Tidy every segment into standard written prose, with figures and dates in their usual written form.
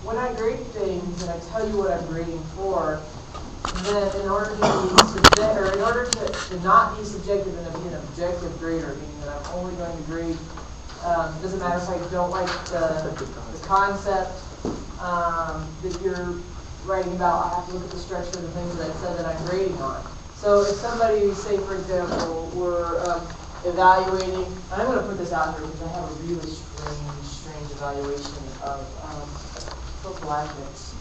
When I grade things and I tell you what I'm grading for, then in order to be in order to not be subjective and to be an objective grader, meaning that I'm only going to grade, doesn't matter if I don't like the concept that you're writing about, I have to look at the structure of the things that I said that I'm grading on. So if somebody, say for example, were evaluating, and I'm going to put this out here because I have a really strange evaluation of prophylactics.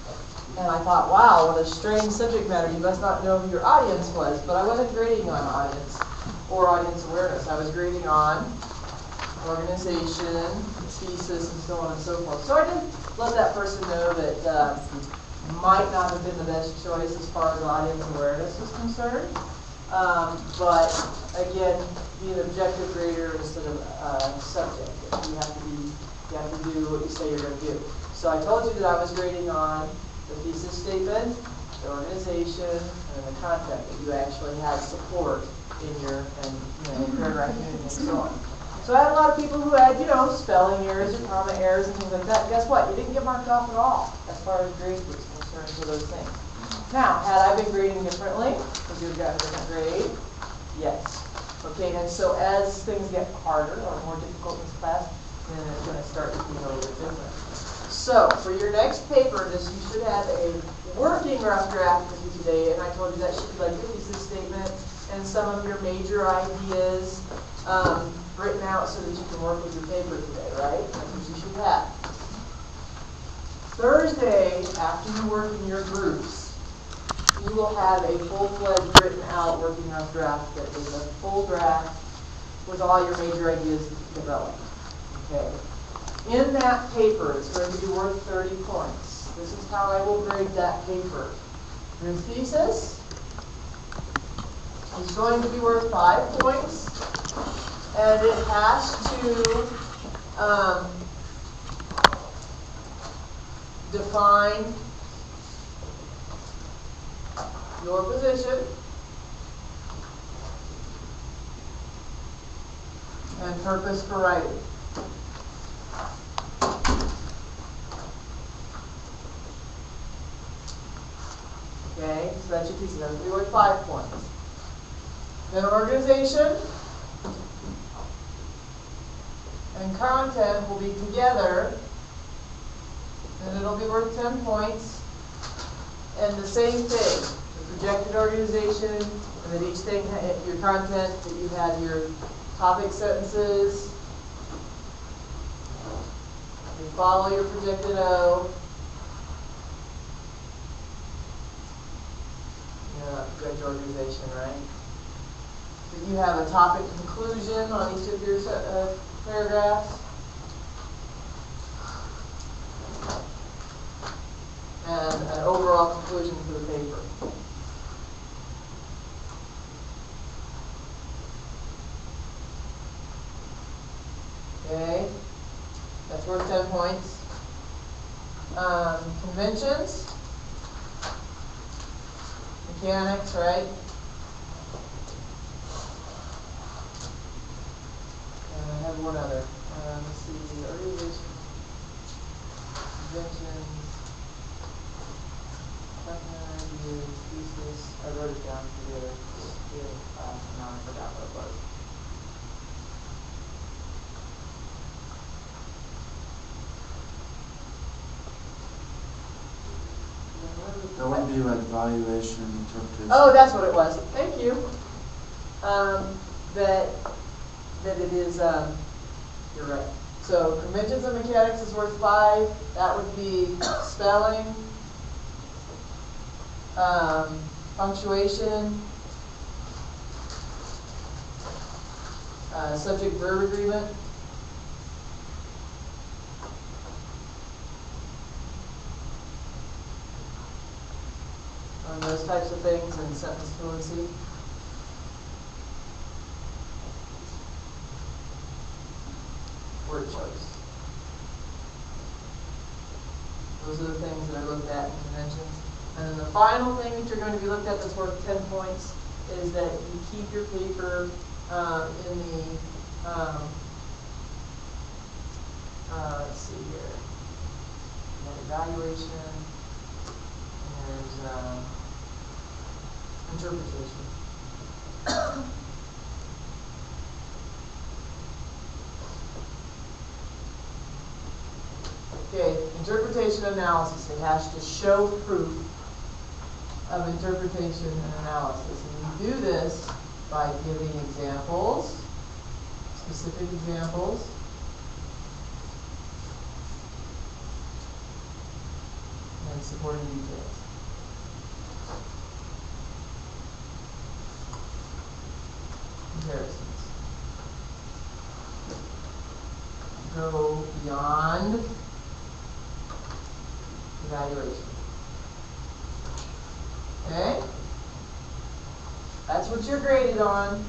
And I thought, wow, what a strange subject matter. You must not know who your audience was. But I wasn't grading on audience or audience awareness. I was grading on organization, thesis, and so on and so forth. So I did let that person know that might not have been the best choice as far as audience awareness is concerned. But again, be an objective grader instead of subjective. You have to do what you say you're going to do. So I told you that I was grading on the thesis statement, the organization, and the content that you actually had support in your paragraph unit and so on. So I had a lot of people who had, spelling errors or comma errors and things like that. Guess what? You didn't get marked off at all as far as grades was concerned for those things. Now, had I been grading differently, would you have gotten a different grade? Yes. Okay, and so as things get harder or more difficult in this class, then it's going to start to be a little bit different. So, for your next paper, you should have a working rough draft with you today, and I told you that should be like the thesis statement and some of your major ideas written out so that you can work with your paper today, right? That's what you should have. Thursday, after you work in your groups, you will have a full-fledged written out working rough draft that is a full draft with all your major ideas developed. Okay. In that paper, it's going to be worth 30 points. This is how I will grade that paper. Your thesis is going to be worth 5 points, and it has to define your position and purpose for writing. Okay, so that's your thesis. That will be worth 5 points. Then organization and content will be together, and it'll be worth 10 points. And the same thing, the projected organization, and then each thing, your content, that you have your topic sentences, you follow your projected O, projected organization, right? So you have a topic conclusion on each of your paragraphs. And an overall conclusion for the paper. Okay, that's worth 10 points. Conventions, mechanics, right? And I have one other. Let's see, organization, conventions. Thesis. I wrote it down for the other class, and now I forgot what it was. That would be like evaluation, interpretation. Oh, that's what it was. Thank you. That it is, you're right. So conventions and mechanics is worth 5. That would be spelling, punctuation, subject-verb agreement, on those types of things, and sentence fluency. Word choice. Those are the things that I looked at in conventions. And then the final thing that you're going to be looked at that's worth 10 points is that you keep your paper in the, let's see here. evaluation and interpretation. Okay, interpretation analysis. It has to show proof of interpretation and analysis. And you do this by giving examples, specific examples, and supporting details. Comparisons. Go beyond evaluation. Okay? That's what you're graded on.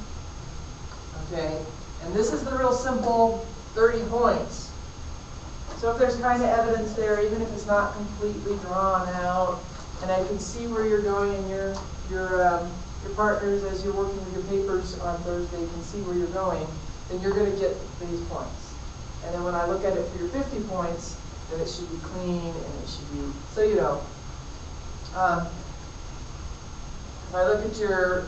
Okay? And this is the real simple 30 points. So if there's kind of evidence there, even if it's not completely drawn out, and I can see where you're going and your partners, as you're working with your papers on Thursday, can see where you're going, then you're going to get these points. And then when I look at it for your 50 points, then it should be clean and it should be, so you know. If I look at your,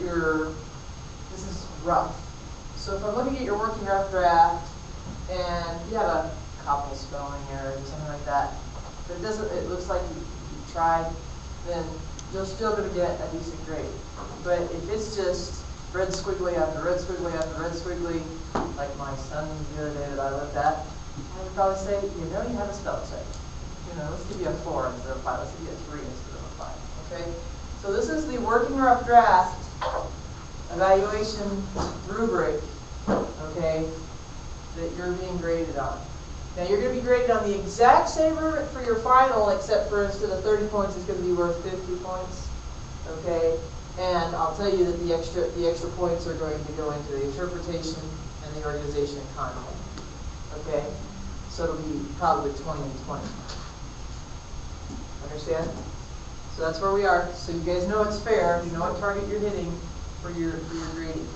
this is rough. So if I'm looking at your working rough draft and you have a couple spelling errors or something like that, but it looks like you tried, then you're still going to get a decent grade. But if it's just red squiggly after red squiggly after red squiggly, like my son's the other day that I looked at, I would probably say, you know, you have a spell check. You know, let's give you a 4 instead of a 5. Let's give you a 3 instead of a 5. Okay? So this is the working rough draft evaluation rubric, okay, that you're being graded on. Now you're going to be graded on the exact same rubric for your final, except for instead of 30 points, it's going to be worth 50 points. Okay? And I'll tell you that the extra points are going to go into the interpretation and the organization and content. Okay? So it'll be probably 20 and 20. Understand? So that's where we are. So you guys know it's fair. You know what target you're hitting for your grading.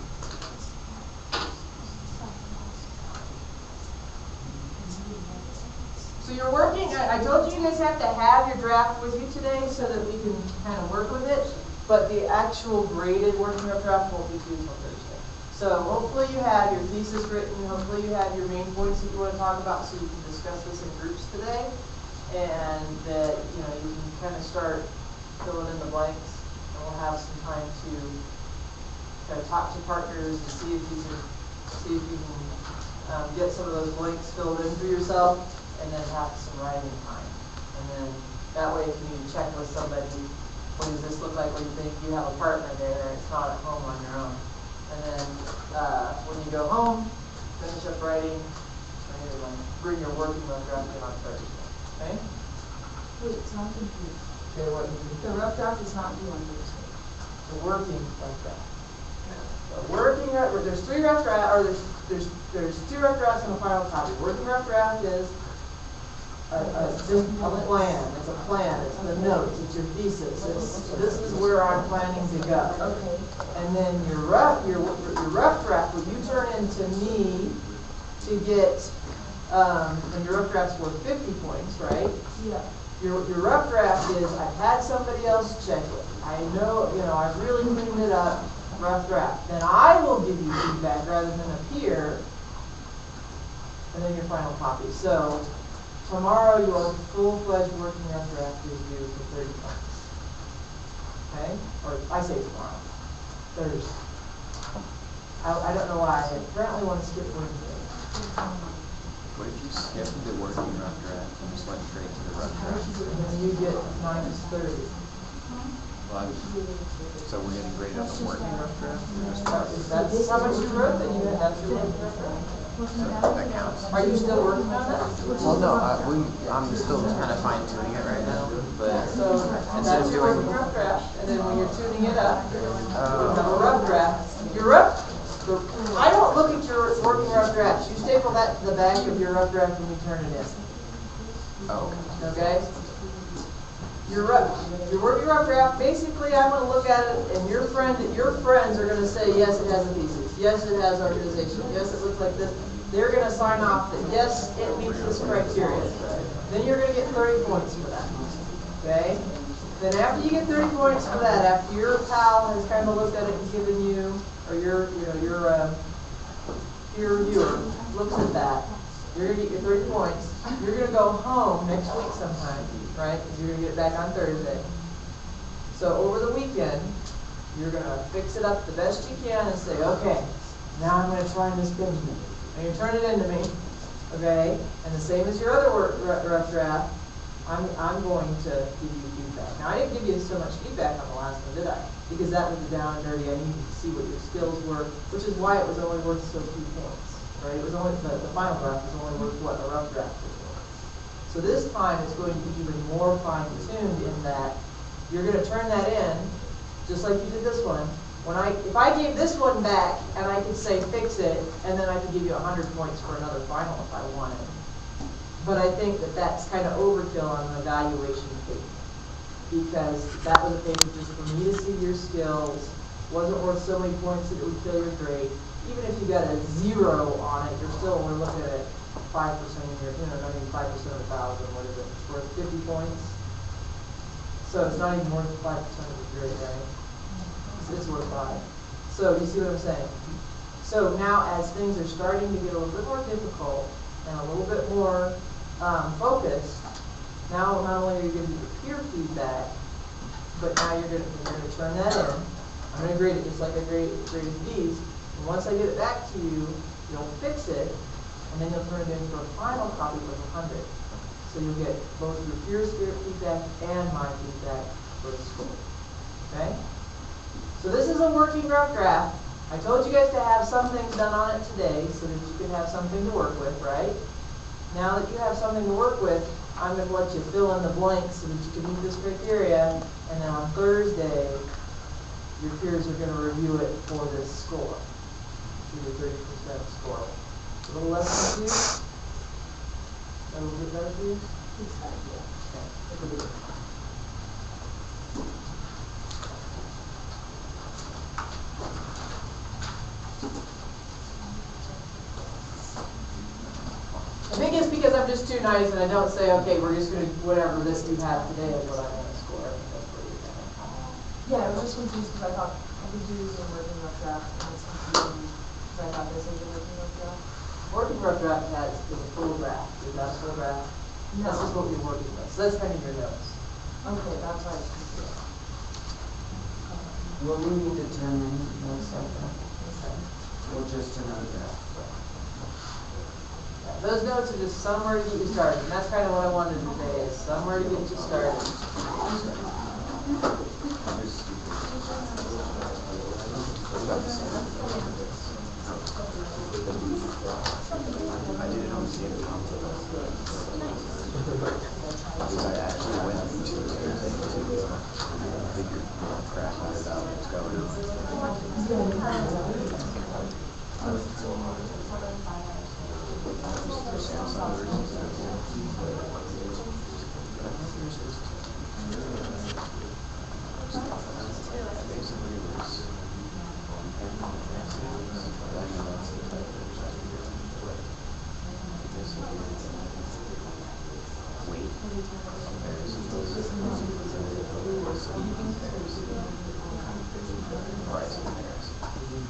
So you're working, I told you guys have to have your draft with you today so that we can kind of work with it. But the actual graded working rough draft won't be due until Thursday. So hopefully you have your thesis written. Hopefully you have your main points that you want to talk about so you can discuss this in groups today. And that, you know, you can kind of start filling in the blanks. And we'll have some time to kind of talk to partners and see if you can get some of those blanks filled in for yourself, and then have some writing time. And then that way if you need to check with somebody, what does this look like when you think you have a partner there and it's not at home on your own. And then when you go home, finish up writing, and bring your working rough draft in on Thursday. Okay? Wait, it's not complete. Okay, what you do? The rough draft is not due on Thursday. The working rough draft. The working rough, there's 3 rough drafts, or there's 2 rough drafts and a final copy. Working rough draft is a plan. It's a plan. It's the notes. It's your thesis. This is where I'm planning to go. Okay. And then your rough draft, what you turn into me to get, and your rough draft's worth 50 points, right? Yeah. Your rough draft is, I've had somebody else check it. I know, you know, I've really cleaned it up, rough draft. Then I will give you feedback rather than appear, and then your final copy. So tomorrow your full-fledged working rough draft is due for 30 points. Okay? Or I say tomorrow. Thursday. I don't know why. I apparently want to skip Wednesday. What if you skip the working rough draft and just went straight to the rough draft? Then you get -30. Well, so we're getting graded on the working rough draft? That's how much you wrote, then you that's your working rough draft. That counts. Are you still working on that? Well, no, I'm still kind of fine tuning it right now, but So instead that's of your doing, working rough draft, and then when you're tuning it up, you have a rough draft. Your rough, I don't look at your working rough drafts. You staple that to the back of your rough draft when you turn it in. oh, Okay? Your working rough draft, basically I'm going to look at it, and your friends are going to say, yes, it has a thesis. Yes, it has organization. Yes, it looks like this. They're going to sign off that, yes, it meets this criteria. then you're going to get 30 points for that. Okay? Then after you get 30 points for that, after your pal has kind of looked at it and given you, or your peer reviewer looks at that, you're going to get your 30 points. You're going to go home next week sometime, right? Because you're going to get it back on Thursday. So over the weekend, you're going to fix it up the best you can and say, okay, now I'm going to try Miss Benjamin. And you turn it into me, okay? And the same as your other rough draft, I'm going to give you feedback. Now, I didn't give you so much feedback on the last one, did I? Because that was the down and dirty. I needed to see what your skills were, which is why it was only worth so few points, right? It was only the final draft was only worth what a rough draft was worth. So this time it's going to be even more fine-tuned in that you're going to turn that in, just like you did this one. If I gave this one back and I could say fix it, and then I could give you 100 points for another final if I wanted. But I think that that's kind of overkill on an evaluation paper, because that was a paper just for me to see your skills. Wasn't worth so many points that it would kill your grade. Even if you got a 0 on it, you're still only looking at 5% of your, not even 5% of 1,000. What is it? It's worth 50 points. So it's not even worth 5% of your grade, right? It's worth 5. So you see what I'm saying? So now, as things are starting to get a little bit more difficult and a little bit more focused, now not only are you going to get your peer feedback, but now you're going to turn that in. I'm going to grade it just like I graded these. And once I get it back to you, you'll fix it, and then you'll turn it in for a final copy with 100. So you'll get both your peer feedback and my feedback for the score. Okay? So this is a working rough draft. I told you guys to have some things done on it today so that you could have something to work with, right? Now that you have something to work with, I'm going to let you fill in the blanks so that you can meet this criteria, and then on Thursday, your peers are going to review it for this score, for your 30% score. A little less confused? A little bit better for you? Okay. I think it's because I'm just too nice and I don't say, okay, we're just going to, whatever this you have today is what I'm going to score. I think that's what you're saying. Yeah, I was just confused because I thought I could do a working rough draft, and it's confusing because I thought this was a working rough draft. Working rough draft is a full draft. Is that a full draft? No. This is what we're working with. So that's kind of your notes. Okay, that's why I was confused. Will we need to turn in those something? Or just another draft? Those notes are just somewhere to get you started. And that's kind of what I wanted today, is somewhere to get you started. I did it on the same console. I actually went to figure crap out about what's going on.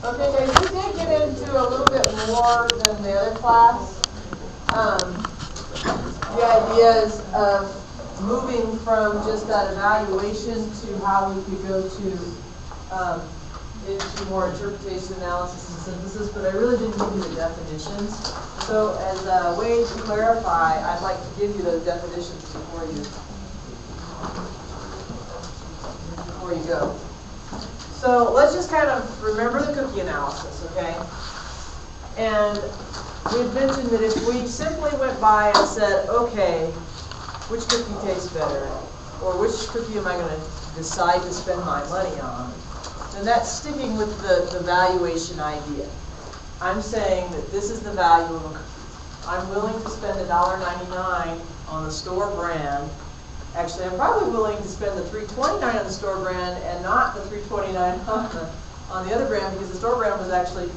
Okay, guys, we did get into a little bit more than the other class. The ideas of moving from just that evaluation to how we could go to into more interpretation, analysis, and synthesis, but I really didn't give you the definitions. So as a way to clarify, I'd like to give you those definitions before you go. So let's just kind of remember the cookie analysis, okay? And we had mentioned that if we simply went by and said, okay, which cookie tastes better? Or which cookie am I going to decide to spend my money on? Then that's sticking with the valuation idea. I'm saying that this is the value of a cookie. I'm willing to spend $1.99 on the store brand. Actually, I'm probably willing to spend the $3.29 on the store brand and not the $3.29 on the other brand, because the store brand was actually,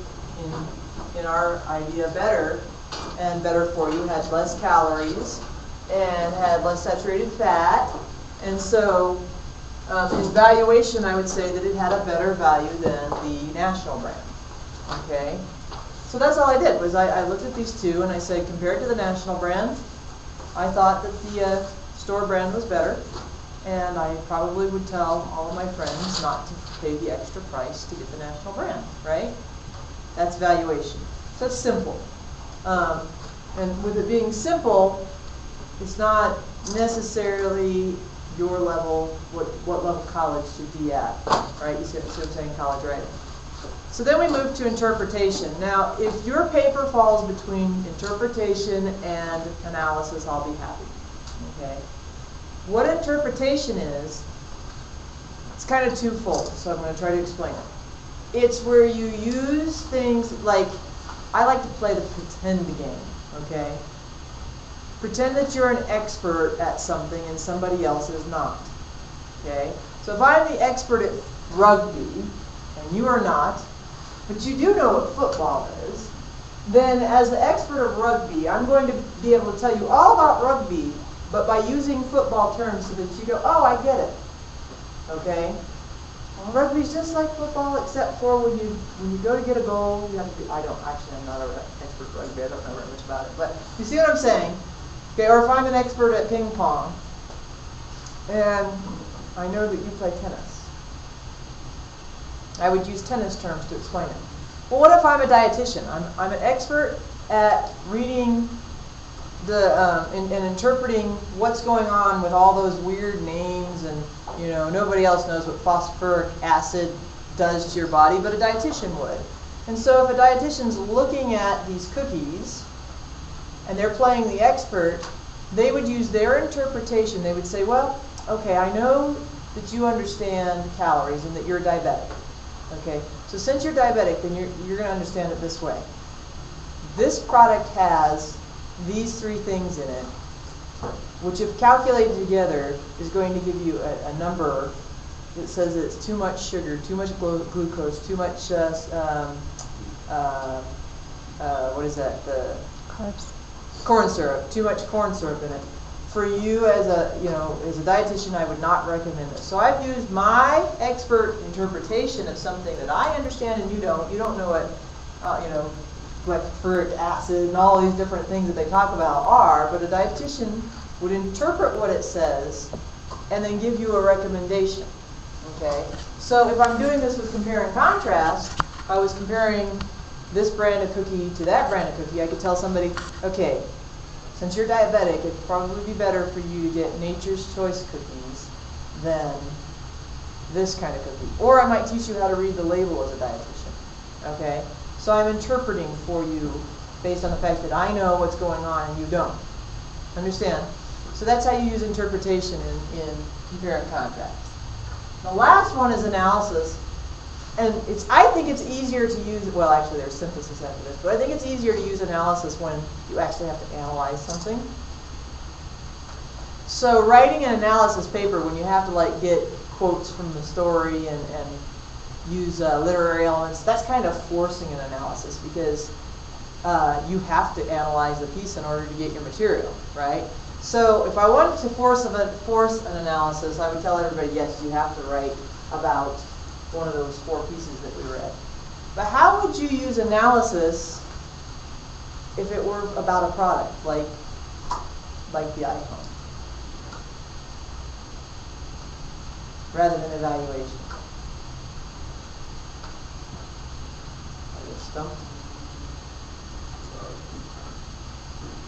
in our idea, better and better for you, had less calories, and had less saturated fat. And so in valuation, I would say that it had a better value than the national brand. Okay? So that's all I did, was I looked at these two and I said, compared to the national brand, I thought that the store brand was better. And I probably would tell all of my friends not to pay the extra price to get the national brand, right? That's valuation. So it's simple. And with it being simple, it's not necessarily your level, what level college should be at, right? You see what I'm saying, college writing. So then we move to interpretation. Now, if your paper falls between interpretation and analysis, I'll be happy, okay? What interpretation is, it's kind of twofold, so I'm going to try to explain it. It's where you use things like, I like to play the pretend game, okay? Pretend that you're an expert at something and somebody else is not, okay? So if I'm the expert at rugby and you are not, but you do know what football is, then as the expert of rugby, I'm going to be able to tell you all about rugby, but by using football terms so that you go, oh, I get it, okay? Well, rugby's just like football, except for when you go to get a goal, you have to be, I'm not an expert at rugby, I don't know very much about it, but you see what I'm saying? Okay, or if I'm an expert at ping pong, and I know that you play tennis, I would use tennis terms to explain it. Well, what if I'm a dietitian? I'm an expert at reading and interpreting what's going on with all those weird names, and nobody else knows what phosphoric acid does to your body, but a dietitian would. And so if a dietitian's looking at these cookies and they're playing the expert, they would use their interpretation. They would say, well, okay, I know that you understand calories and that you're diabetic. Okay, so since you're diabetic, then you're going to understand it this way. This product has these three things in it, which if calculated together is going to give you a number that says that it's too much sugar, too much glucose, too much, what is that? The Carbs. Corn syrup, too much corn syrup in it. For you as a dietitian, I would not recommend this. So I've used my expert interpretation of something that I understand and you don't. You don't know what, phosphoric acid and all these different things that they talk about are, but a dietitian would interpret what it says and then give you a recommendation, okay? So if I'm doing this with compare and contrast, if I was comparing this brand of cookie to that brand of cookie, I could tell somebody, okay, since you're diabetic, it'd probably be better for you to get Nature's Choice cookies than this kind of cookie. Or I might teach you how to read the label as a dietitian, okay? So I'm interpreting for you based on the fact that I know what's going on and you don't. Understand? So that's how you use interpretation in compare and contrast. The last one is analysis. And I think it's easier to use, well, actually there's synthesis after this, but I think it's easier to use analysis when you actually have to analyze something. So writing an analysis paper when you have to get quotes from the story and use literary elements, that's kind of forcing an analysis because you have to analyze the piece in order to get your material, right? So if I wanted to force an analysis, I would tell everybody, yes, you have to write about one of those 4 pieces that we read. But how would you use analysis if it were about a product, like the iPhone, rather than evaluation? Are you stumped?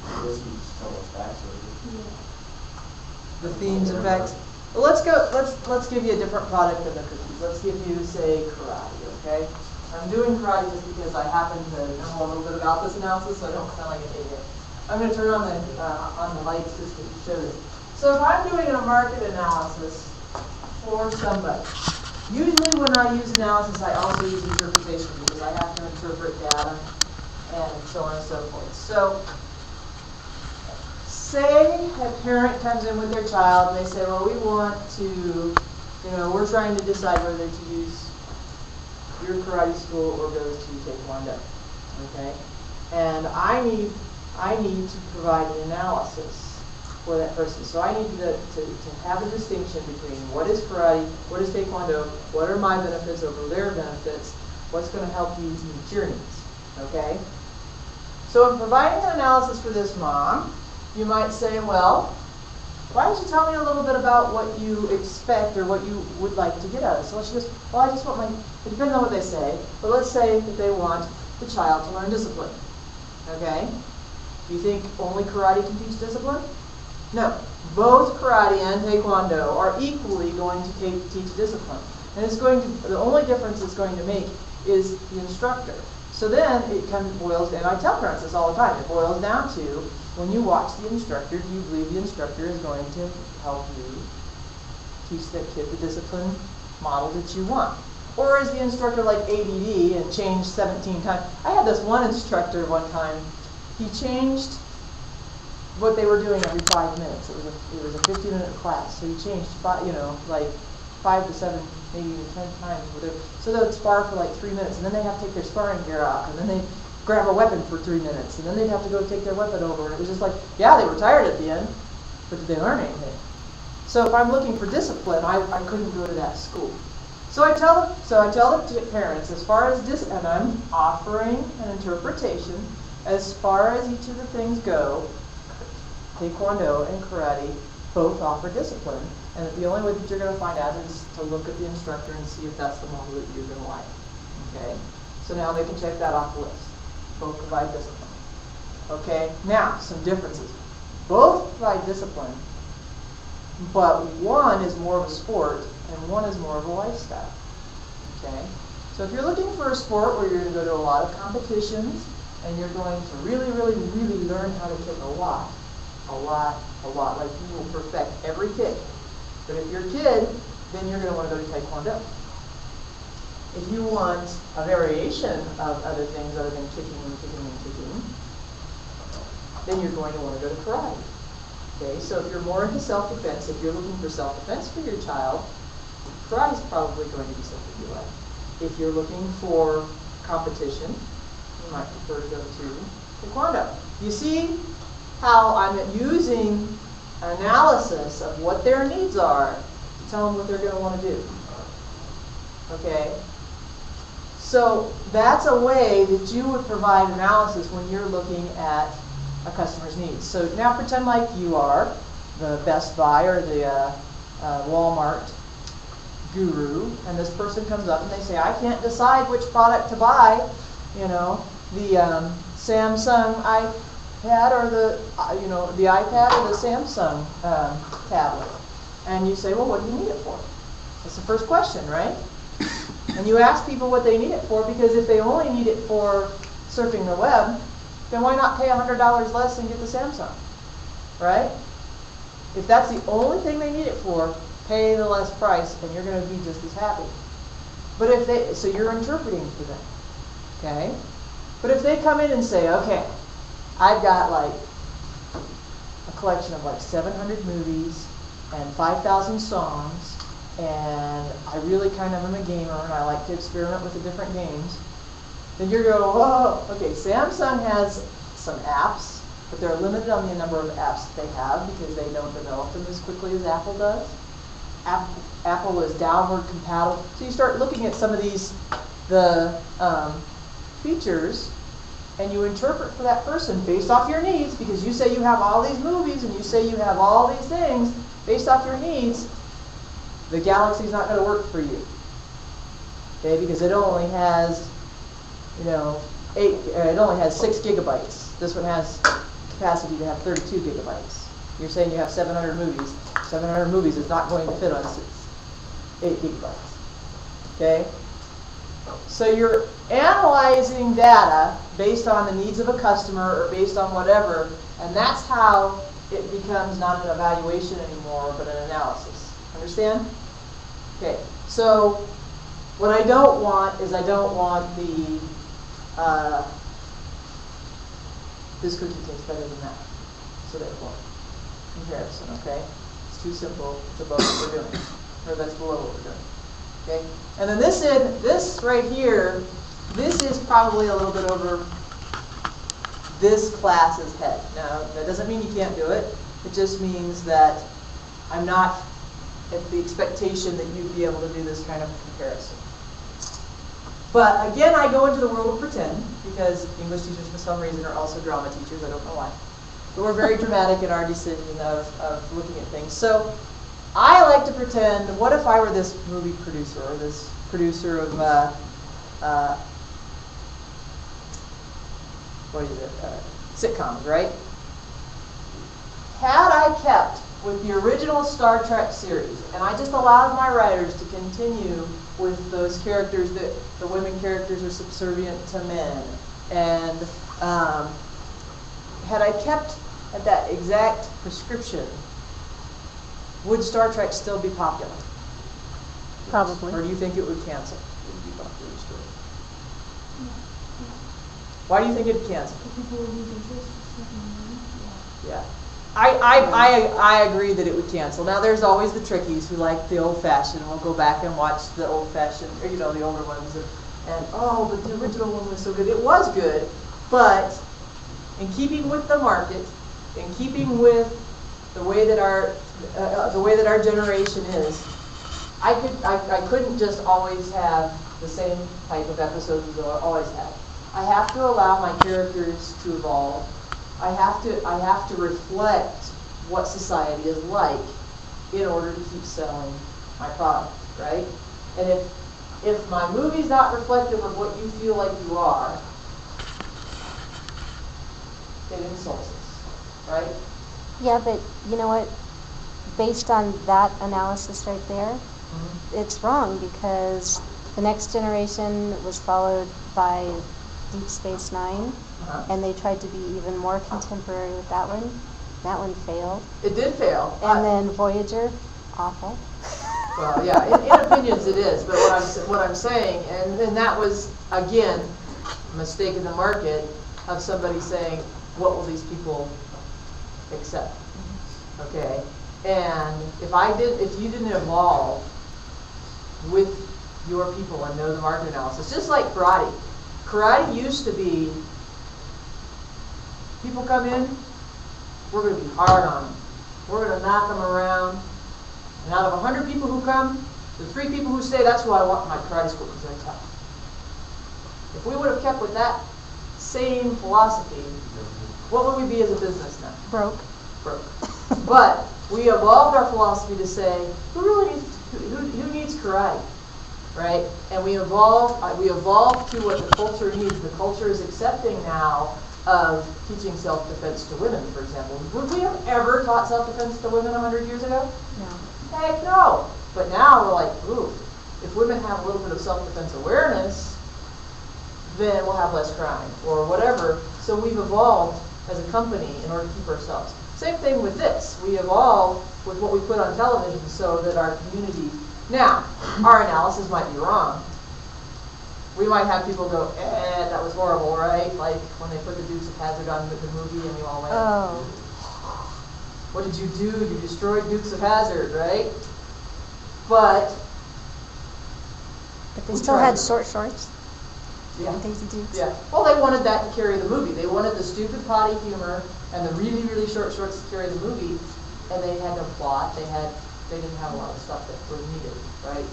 I guess we just tell us facts over it. The themes and facts. Well, let's give you a different product than the cookies. Let's give you, say, karate, okay? I'm doing karate just because I happen to know a little bit about this analysis, so I don't sound like an idiot. I'm going to turn on the lights just to show this. So if I'm doing a market analysis for somebody, usually when I use analysis, I also use interpretation because I have to interpret data and so on and so forth. So say a parent comes in with their child and they say, well, we want to, we're trying to decide whether to use your karate school or go to Taekwondo, okay? And I need to provide an analysis for that person. So I need to have a distinction between what is karate, what is taekwondo, what are my benefits over their benefits, what's going to help you meet your needs, okay? So in providing an analysis for this mom, you might say, well, why don't you tell me a little bit about what you expect or what you would like to get out of it? So she goes, well, I just want it depends on what they say, but let's say that they want the child to learn discipline, okay? Do you think only karate can teach discipline? No. Both karate and taekwondo are equally going to teach discipline. And the only difference it's going to make is the instructor. So then it kind of boils down, and I tell parents this all the time, it boils down to, when you watch the instructor, do you believe the instructor is going to help you teach that kid the discipline model that you want? Or is the instructor like ADD and changed 17 times? I had this one instructor one time, he changed what they were doing every 5 minutes. It was a 50-minute class, so he changed like 5 to 7, maybe even 10 times. So they would spar for like 3 minutes, and then they'd have to take their sparring gear off, and then they'd grab a weapon for 3 minutes, and then they'd have to go take their weapon over. And it was just like, yeah, they were tired at the end, but did they learn anything? So if I'm looking for discipline, I couldn't go to that school. So I tell the parents, as far as and I'm offering an interpretation, as far as each of the things go, taekwondo and karate both offer discipline, and the only way that you're going to find out is to look at the instructor and see if that's the model that you're going to like. Okay? So now they can check that off the list. Both provide discipline. Okay? Now, some differences. Both provide discipline, but one is more of a sport and one is more of a lifestyle. Okay? So if you're looking for a sport where you're going to go to a lot of competitions and you're going to really, really, really learn how to kick a lot, like you will perfect every kick. But if you're a kid, then you're going to want to go to taekwondo. If you want a variation of other things other than kicking and kicking and kicking, then you're going to want to go to karate. Okay, so if you're more into self-defense, if you're looking for self-defense for your child, karate is probably going to be something you like. If you're looking for competition, you might prefer to go to taekwondo. You see how I'm using analysis of what their needs are to tell them what they're going to want to do. Okay? So that's a way that you would provide analysis when you're looking at a customer's needs. So now pretend like you are the Best Buy or the Walmart guru, and this person comes up and they say, I can't decide which product to buy, the Samsung iPad or the iPad or the Samsung tablet. And you say, well, what do you need it for? That's the first question, right? And you ask people what they need it for, because if they only need it for surfing the web, then why not pay $100 less and get the Samsung, right? If that's the only thing they need it for, pay the less price and you're going to be just as happy. But so you're interpreting for them, okay? But if they come in and say, okay, I've got like a collection of like 700 movies and 5,000 songs, and I really kind of am a gamer and I like to experiment with the different games, then you're going, whoa, okay, Samsung has some apps, but they're limited on the number of apps that they have because they don't develop them as quickly as Apple does. Apple is downward compatible. So you start looking at some of these, the features, and you interpret for that person based off your needs, because you say you have all these movies and you say you have all these things based off your needs. The Galaxy's not going to work for you, okay? Because it only has, it only has 6 gigabytes. This one has capacity to have 32 gigabytes. You're saying you have 700 movies. 700 movies is not going to fit on 8 gigabytes. Okay? So you're analyzing data based on the needs of a customer or based on whatever, and that's how it becomes not an evaluation anymore, but an analysis. Understand? Okay. So what I don't want is I don't want the this cookie tastes better than that. So therefore, comparison, okay? It's too simple. It's above what we're doing. Or that's below what we're doing. Okay? And then this right here, this is probably a little bit over this class's head. Now, that doesn't mean you can't do it. It just means that I'm not at the expectation that you'd be able to do this kind of comparison. But again, I go into the world of pretend, because English teachers for some reason are also drama teachers, I don't know why. But we're very dramatic in our decision of looking at things. So I like to pretend, what if I were this movie producer, or this producer of, sitcoms, right? Had I kept with the original Star Trek series, and I just allowed my writers to continue with those characters, that the women characters are subservient to men, and had I kept at that exact prescription, would Star Trek still be popular? Probably. Or do you think it would cancel? It would be popular still. Why do you think it'd cancel? People will lose interest. Yeah. I agree that it would cancel. Now there's always the trickies who like the old fashioned, and we'll go back and watch the old fashioned, or the older ones, and oh, but the original one was so good. It was good, but in keeping with the market, in keeping with the way that our generation is, I couldn't just always have the same type of episodes as I always had. I have to allow my characters to evolve. I have to reflect what society is like in order to keep selling my product, right? And if my movie's not reflective of what you feel like you are, it insults us, right? Yeah, but you know what? Based on that analysis right there, Mm-hmm. it's wrong, because the Next Generation was followed by Deep Space Nine, Uh-huh. and they tried to be even more contemporary with that one. That one failed. It did fail. And then Voyager, awful. Well, yeah, in opinions it is, but what I'm saying, and that was, again, a mistake in the market of somebody saying, what will these people accept? Okay, and if you didn't evolve with your people and know the market analysis, just like karate. Karate used to be, people come in, we're going to be hard on them. We're going to knock them around. And out of 100 people who come, the 3 people who say, that's who I want in my karate school because they're tough. If we would have kept with that same philosophy, what would we be as a business now? Broke. But we evolved our philosophy to say, who needs karate, right? And we evolved to what the culture needs. The culture is accepting now of teaching self-defense to women, for example. Would we have ever taught self-defense to women 100 years ago? No. Heck no. But now we're like, ooh, if women have a little bit of self-defense awareness, then we'll have less crime or whatever. So we've evolved as a company in order to keep ourselves. Same thing with this. We evolve with what we put on television so that our community. Now, our analysis might be wrong. We might have people go, that was horrible, right? Like when they put the Dukes of Hazzard on the movie and you all went, Oh. what did you do? You destroyed Dukes of Hazzard, right? But But they We still tried. had short shorts. yeah. And Daisy Dukes. Yeah. Well, they wanted that to carry the movie. They wanted the stupid potty humor and the really, really short shorts to carry the movie, and they had no plot. They didn't have a lot of stuff that was needed, right?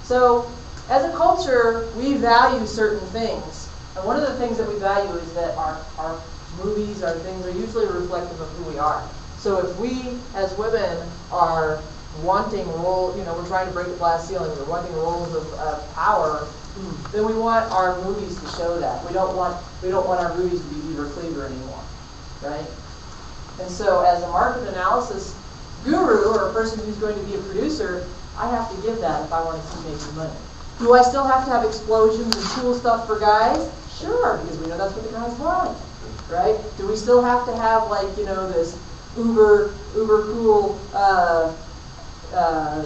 So, as a culture, we value certain things, and one of the things that we value is that our movies, our things are usually reflective of who we are. So, if we, as women, are wanting we're trying to break the glass ceiling, we're wanting roles of power, then we want our movies to show that. We don't want our movies to be Beaver Cleaver anymore, right? And so as a market analysis guru or a person who's going to be a producer, I have to give that if I want to keep making money. Do I still have to have explosions and cool stuff for guys? Sure, because we know that's what the guys want, right? Do we still have to have this uber cool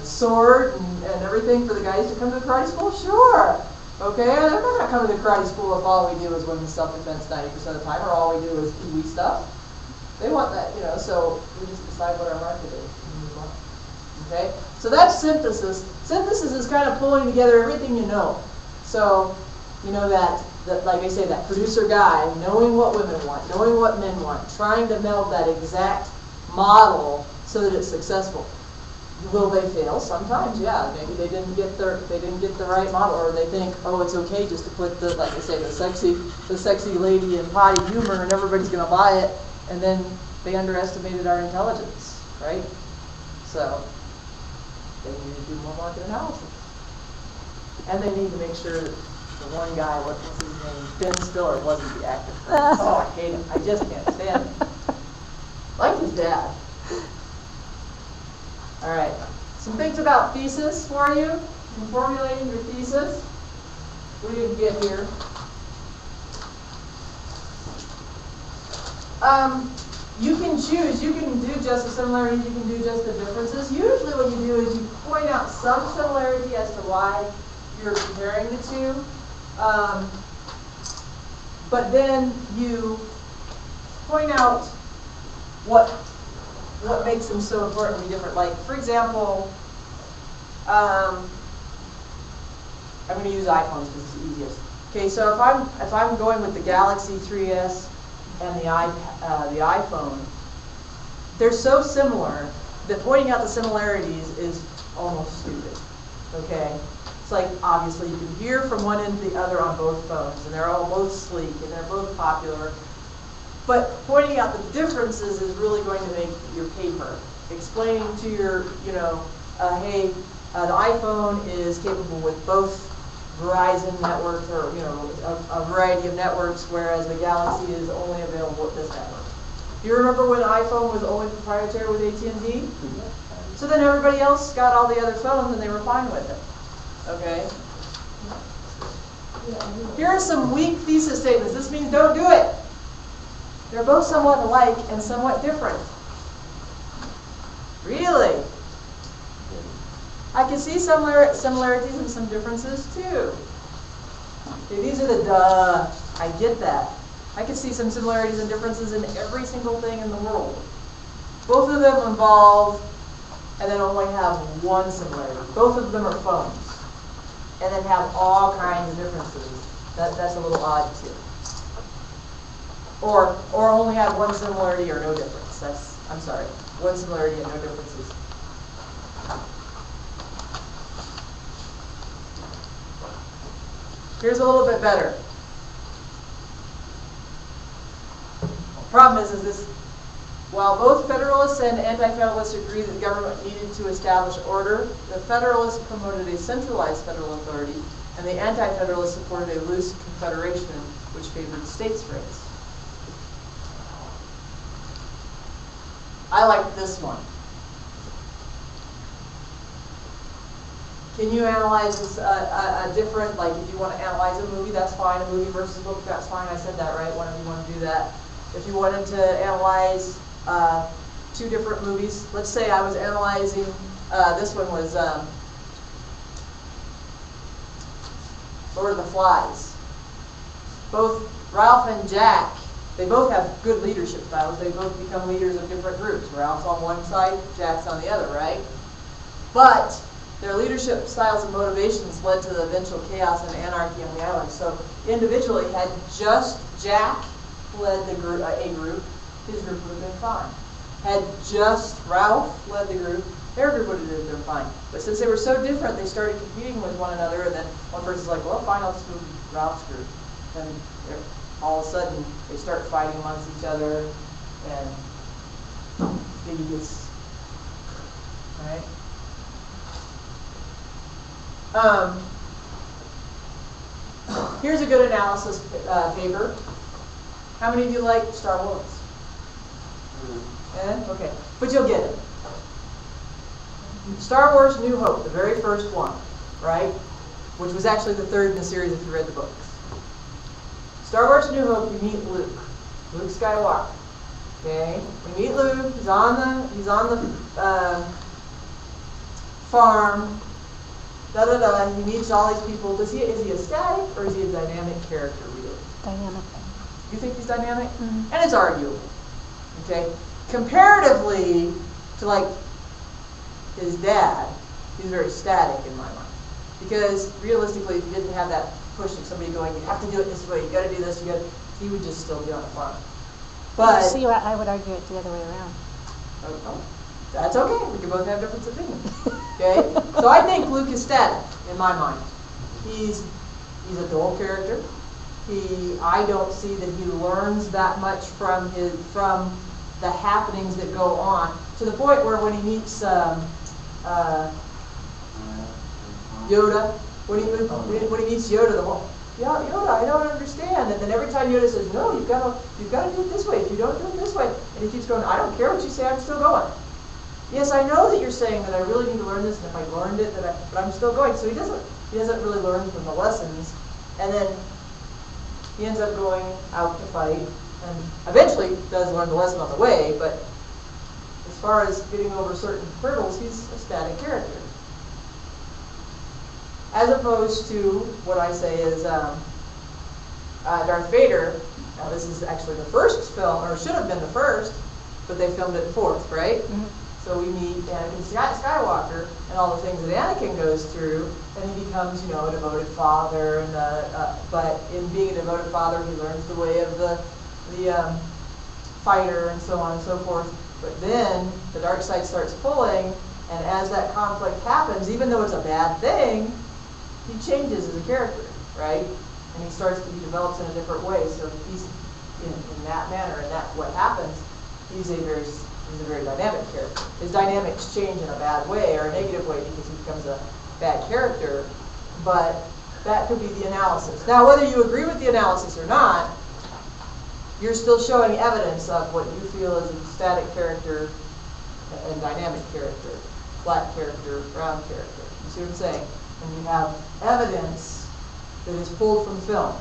sword and everything for the guys to come to the karate school? Sure. Okay, they're not going to come to the karate school if all we do is women's self-defense 90% of the time, or all we do is Pee-wee stuff. They want that, so we just decide what our market is and move on. Okay? So that's synthesis. Synthesis is kind of pulling together everything you know. So, that like I say, that producer guy, knowing what women want, knowing what men want, trying to meld that exact model so that it's successful. Will they fail? Sometimes, yeah. Maybe they didn't get the right model, or they think, oh, it's okay just to put the, like I say, the sexy lady in potty humor, and everybody's gonna buy it, and then they underestimated our intelligence, right? So they need to do more market analysis, and they need to make sure that the one guy, what's his name, Ben Stiller, wasn't the actor. Oh, I hate him. I just can't stand him. Like his dad. All right, some things about thesis for you. In formulating your thesis, what do you get here? You can choose. You can do just the similarities. You can do just the differences. Usually what you do is you point out some similarity as to why you're comparing the two. But then you point out what makes them so importantly different. Like, for example, I'm going to use iPhones because it's the easiest. Okay, so if I'm going with the Galaxy 3S and the iPhone, they're so similar that pointing out the similarities is almost stupid. Okay, it's like obviously you can hear from one end to the other on both phones, and they're all both sleek and they're both popular. But pointing out the differences is really going to make your paper. Explaining to your, hey, the iPhone is capable with both Verizon networks, or a variety of networks, whereas the Galaxy is only available at this network. Do you remember when iPhone was only proprietary with AT&T? So then everybody else got all the other phones and they were fine with it. Okay? Here are some weak thesis statements. This means don't do it. They're both somewhat alike and somewhat different. Really? I can see similarities and some differences too. Okay, these are the duh. I get that. I can see some similarities and differences in every single thing in the world. Both of them involve, and then only have one similarity. Both of them are phones, and then have all kinds of differences. That's a little odd too. Or only have one similarity or no difference. I'm sorry, one similarity and no differences. Here's a little bit better. Problem is this: while both Federalists and Anti-Federalists agree that the government needed to establish order, the Federalists promoted a centralized federal authority, and the Anti-Federalists supported a loose confederation which favored states' rights. I like this one. Can you analyze this, a different, like if you want to analyze a movie, that's fine. A movie versus a book, that's fine. I said that, right? One of you want to do that. If you wanted to analyze two different movies, let's say I was analyzing, this one was Lord of the Flies. Both Ralph and Jack, they both have good leadership styles. They both become leaders of different groups. Ralph's on one side, Jack's on the other, right? But their leadership styles and motivations led to the eventual chaos and anarchy on the island. So individually, had just Jack led the group, a group, his group would have been fine. Had just Ralph led the group, their group would have been fine. But since they were so different, they started competing with one another, and then one person's like, well, fine, I'll just move Ralph's group. And all of a sudden, they start fighting amongst each other, and Biggie gets, right? Here's a good analysis paper. How many of you like Star Wars? Okay, but you'll get it. Star Wars New Hope, the very first one, right? Which was actually the third in the series if you read the books. Star Wars New Hope, you meet Luke Skywalker. Okay, you meet Luke. He's on the farm. He meets all these people. Is he a static or is he a dynamic character, really? Dynamic. You think he's dynamic? Mm-hmm. And it's arguable. Okay? Comparatively to like his dad, he's very static in my mind. Because realistically, if you didn't have that push of somebody going, you have to do it this way, you gotta do this, he would just still be on the farm. But See, I would argue it the other way around. Oh, that's okay, we can both have different opinions, okay? So I think Luke is static, in my mind. He's a dull character. I don't see that he learns that much from the happenings that go on, to the point where when he meets Yoda, when he meets Yoda, the whole, yeah, Yoda, I don't understand. And then every time Yoda says, no, you've got to do it this way. If you don't do it this way, and he keeps going, I don't care what you say, I'm still going. Yes, I know that you're saying that I really need to learn this, and if I learned it, but I'm still going. So he doesn't really learn from the lessons, and then he ends up going out to fight, and eventually does learn the lesson on the way. But as far as getting over certain hurdles, he's a static character. As opposed to what I say is Darth Vader. Now this is actually the first film, or should have been the first, but they filmed it fourth, right? Mm-hmm. So we meet Anakin Skywalker and all the things that Anakin goes through, and he becomes, a devoted father. And but in being a devoted father, he learns the way of the fighter and so on and so forth. But then the dark side starts pulling, and as that conflict happens, even though it's a bad thing, he changes as a character, right? And he starts to be developed in a different way. So he's in that manner, and that's what happens. He's a very dynamic character. His dynamics change in a bad way or a negative way because he becomes a bad character. But that could be the analysis. Now, whether you agree with the analysis or not, you're still showing evidence of what you feel is a static character and dynamic character, flat character, round character. You see what I'm saying? And you have evidence that is pulled from film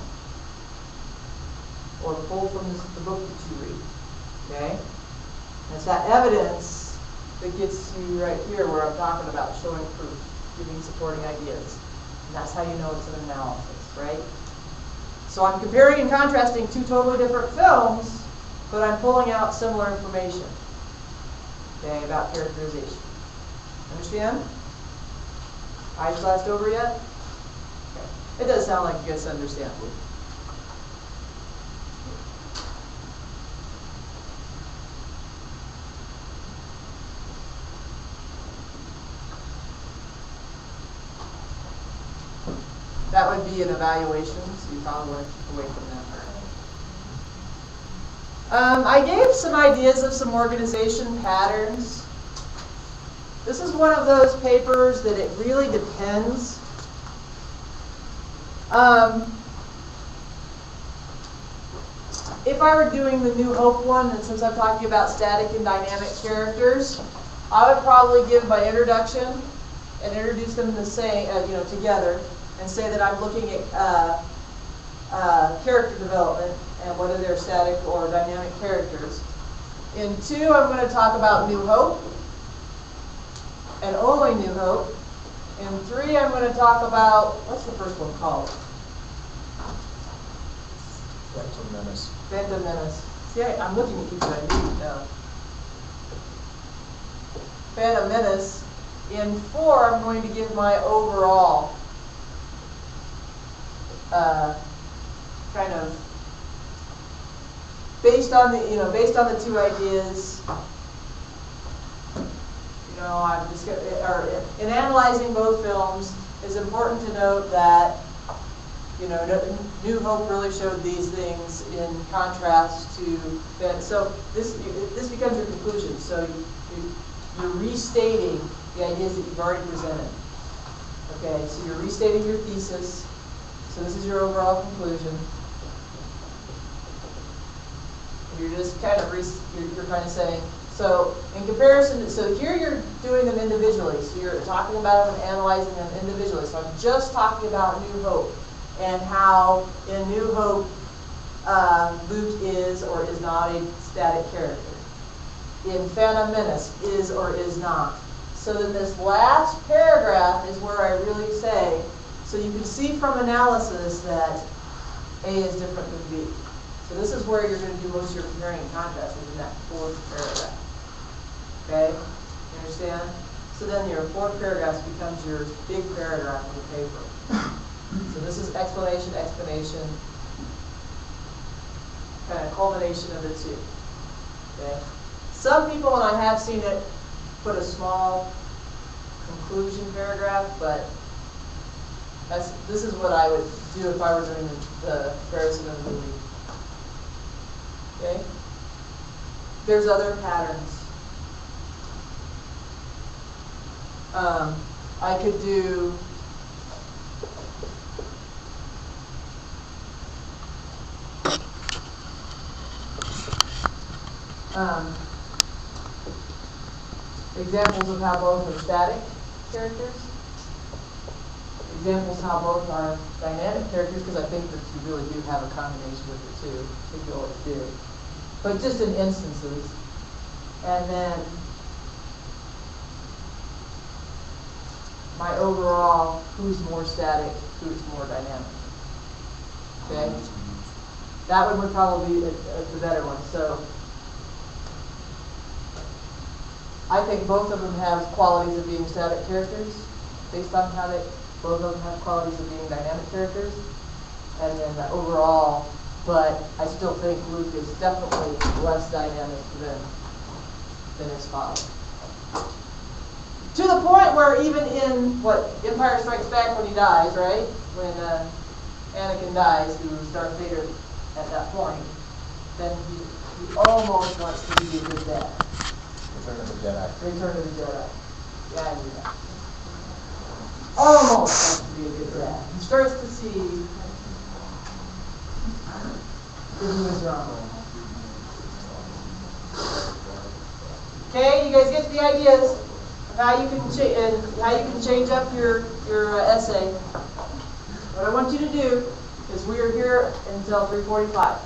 or pulled from the book that you read. Okay? And it's that evidence that gets you right here where I'm talking about showing proof, giving supporting ideas. And that's how you know it's an analysis, right? So I'm comparing and contrasting two totally different films, but I'm pulling out similar information, okay, about characterization. Understand? Eyes glassed over yet? Okay. It does sound like you guys understand. That would be an evaluation, so you probably want to keep away from that. I gave some ideas of some organization patterns. This is one of those papers that it really depends. If I were doing the New Hope one, and since I'm talking about static and dynamic characters, I would probably give my introduction and introduce them the same, together, and say that I'm looking at character development and whether they're static or dynamic characters. In 2, I'm going to talk about New Hope and only New Hope. In 3, I'm going to talk about, what's the first one called? Phantom Menace. Phantom Menace. See, I'm looking at you, but I need it now. Phantom Menace. In 4, I'm going to give my overall kind of based on the 2 ideas. I'm just in analyzing both films, it's important to note that New Hope really showed these things in contrast to Ben. So this becomes your conclusion. So you're restating the ideas that you've already presented. Okay, so you're restating your thesis. So this is your overall conclusion. You're just kind of you're kind of saying, so in comparison, so here you're doing them individually. So you're talking about them and analyzing them individually. So I'm just talking about New Hope and how in New Hope Luke is or is not a static character. In Phantom Menace, is or is not. So then this last paragraph is where I really say, so you can see from analysis that A is different than B. So this is where you're going to do most of your comparing and contrasting in that 4th paragraph. Okay? You understand? So then your 4th paragraph becomes your big paragraph of the paper. So this is explanation, kind of culmination of the 2. Okay? Some people, and I have seen it, put a small conclusion paragraph, but this is what I would do if I were doing the comparison of the movie. Okay? There's other patterns. I could do examples of how both are static characters, examples how both are dynamic characters, because I think that you really do have a combination with it too. I think you always do. But just in instances. And then my overall, who's more static, who's more dynamic. Okay? That one would probably be the better one. So I think both of them have qualities of being static characters, based on how they, both of them have qualities of being dynamic characters. And then the overall, but I still think Luke is definitely less dynamic than his father. To the point where even in, Empire Strikes Back, when he dies, right? When Anakin dies, who was Darth Vader at that point, then he almost wants to be a good dad. Return of the Jedi. Return of the Jedi. Yeah, I knew that. Almost wants to be a good dad. He starts to see that he was wrong. Okay, you guys get the ideas of how you can change up your essay. What I want you to do is we are here until 3:45.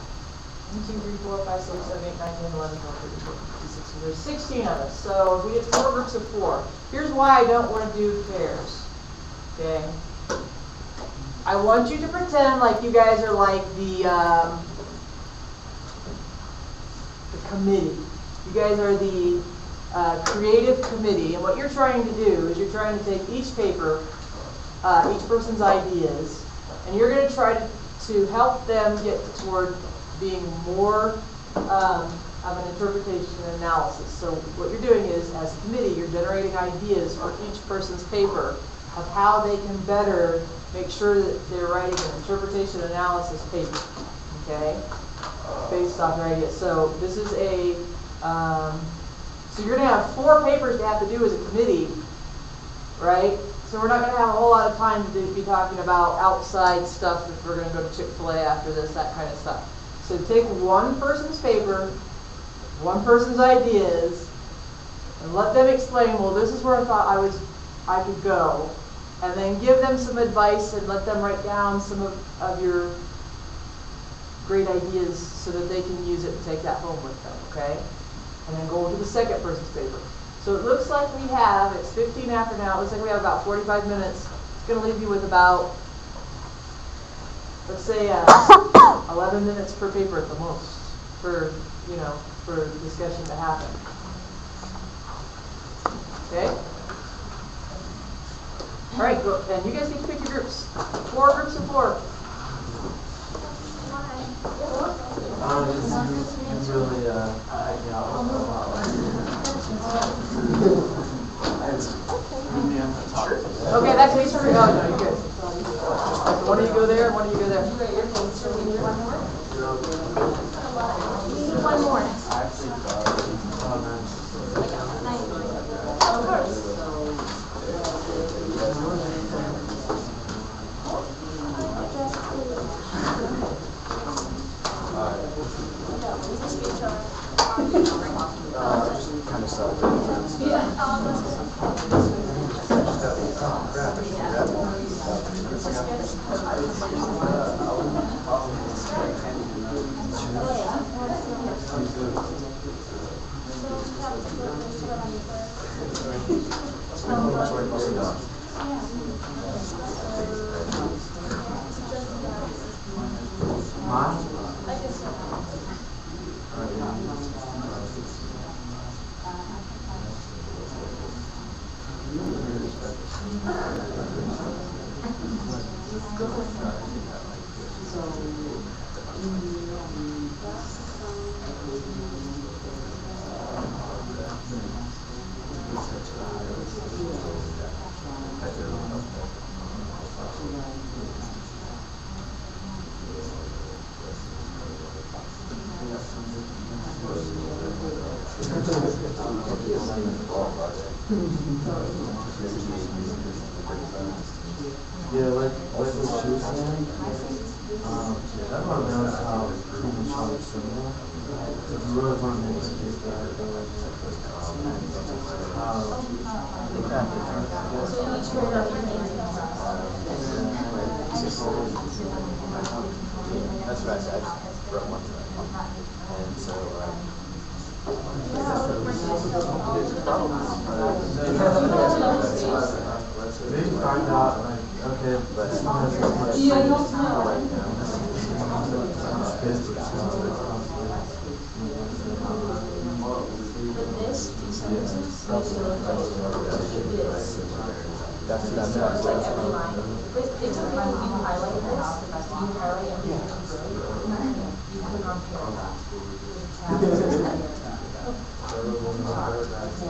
1, 2, 3, 4, 5, 6, 7, 8, 9, 10, 11, 12, 13, 14, 15, 16. There's 16 of us. So if we get 4 groups of 4. Here's why I don't want to do pairs. Okay? I want you to pretend like you guys are like the committee. You guys are the creative committee, and what you're trying to do is you're trying to take each paper, each person's ideas, and you're going to try to help them get toward being more of an interpretation and analysis. So what you're doing is, as a committee, you're generating ideas for each person's paper of how they can better make sure that they're writing an interpretation analysis paper, okay, based on their ideas. So this is a, so you're going to have 4 papers to have to do as a committee, right? So we're not going to have a whole lot of time to be talking about outside stuff if we're going to go to Chick-fil-A after this, that kind of stuff. So take one person's paper, one person's ideas, and let them explain, well, this is where I thought I could go. And then give them some advice and let them write down some of your great ideas so that they can use it and take that home with them, okay? And then go to the second person's paper. So it looks like we have, it's 15 after now, it looks like we have about 45 minutes. It's going to leave you with about, let's say, 11 minutes per paper at the most for discussion to happen. Okay? All right, go, and you guys need to pick your groups. 4 groups of 4. It's really, Okay, that's each for you. Oh, no, you're good. So one of you go there, one of you go there. You need one more. Of course. Kind of stuff. Yeah, like what she was saying, I want to know how human child is similar. If you really want to investigate that, That's what I said, I just wrote one tonight. And so, maybe find out, like, okay, but Yeah, no, no. right now. That's It's like every line. It doesn't matter if you highlight this, you highlight everything you wrote, you click on paragraph.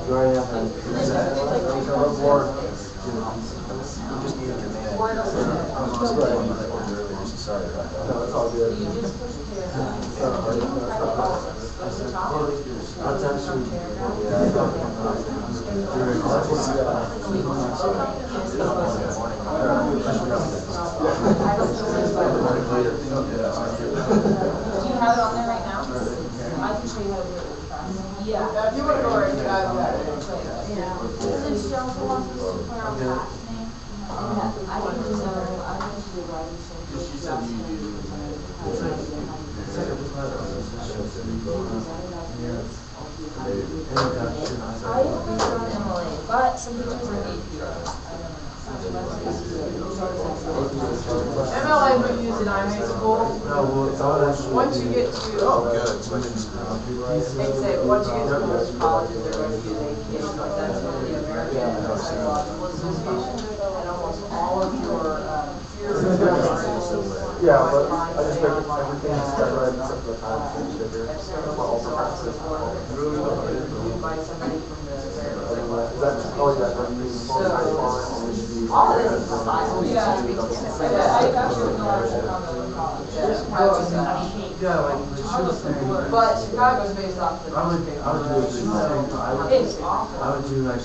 Do I have a? Just needed your name. Word of Sorry about that. No, it's all good. You just push paragraph. You highlight all of this, go to the top. That's actually, Do you have it on there right now? I can show you how to do it really fast. Yeah. If you wanna go right to that, Yeah. Isn't Cheryl the one who's to put our last name? I can do so, I'm going to do writing, so. She said you do. I haven't done MLA, but some teachers are AP. MLA we use in high school. no, well, it's all actually. Once you get to, Oh, good, so I didn't screw up. they say, once you get to most colleges, they're going to use APA, but that's what the American Psychological Association, and almost all of your peers. Yeah, but I just think everything is separate except for the time and sugar. Reviewed by somebody from the American. That's always that All of this is style. Yeah. I actually know I work on the college. Yeah, like, she was saying. But Chicago's based off the I would do the same, It's awful. I would do like.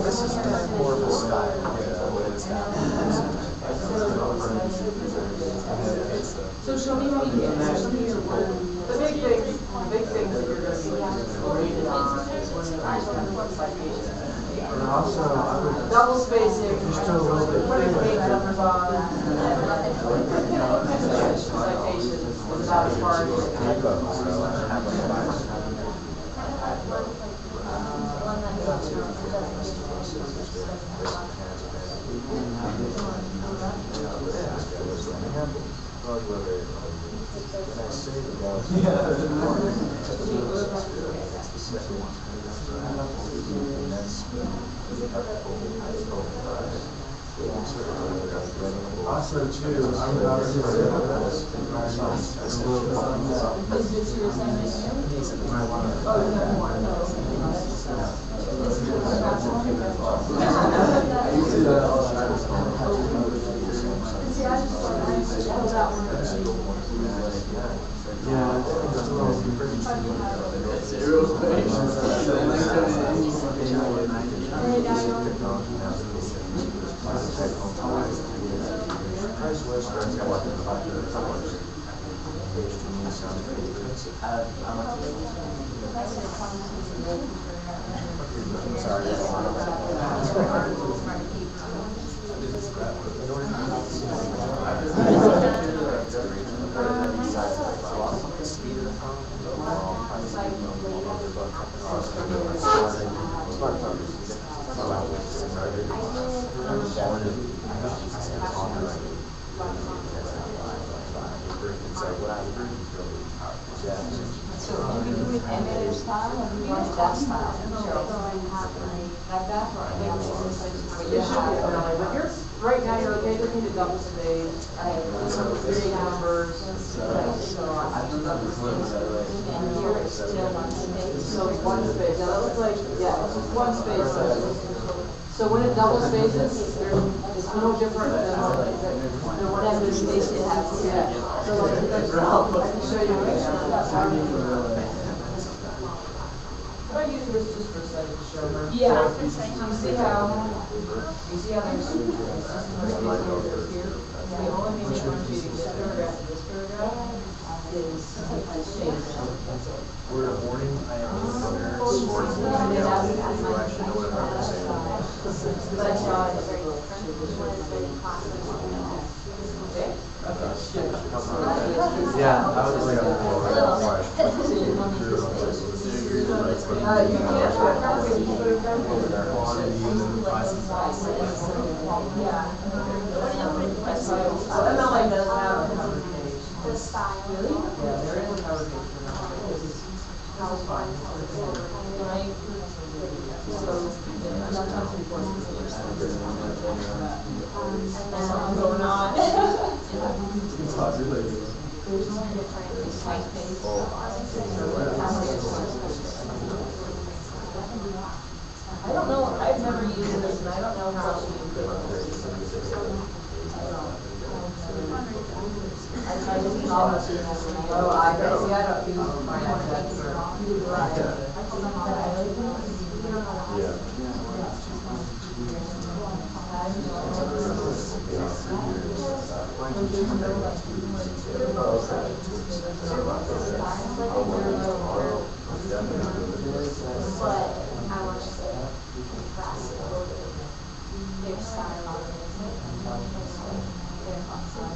This is horrible style. So show me how you get it. Show me your word. The big things that you're going to be graded on is when you actually have citations. And also, I would. Double spacing, Just a little bit. putting page numbers on. Citations is about as far as. Also, too, I would obviously say Is this your assignment here? Oh, you have more. See, I just pulled out one of the. yeah, it's a little. So you can do it emulator style or you want that style? Like that or It should be early, but you're, right now, you're okay, just need a double space, three numbers, so on. And here it's still one space. So it's one space, now that looks like, yeah, it's just one space. So when it double spaces, it's no different than what Whatever space it has. Yeah, so I can show you. gonna use this just for a second to show her. Yeah. You see how there's here? The only thing differentiating this paragraph and this paragraph is the shape. We're a warning. I am But I saw it as a little. Okay? Yeah, I was like, You MLA does have a cover page. The style. Really? Yeah, there is a cover page for that. This is fine. Right? So, sometimes before there's something going on. I don't know, I've never used this and I don't know how she would do it. I just saw it. Oh, I guess, see, I don't use my iPad for. yeah. But I want to say contrast it a little bit. Their style on it. Their thoughts on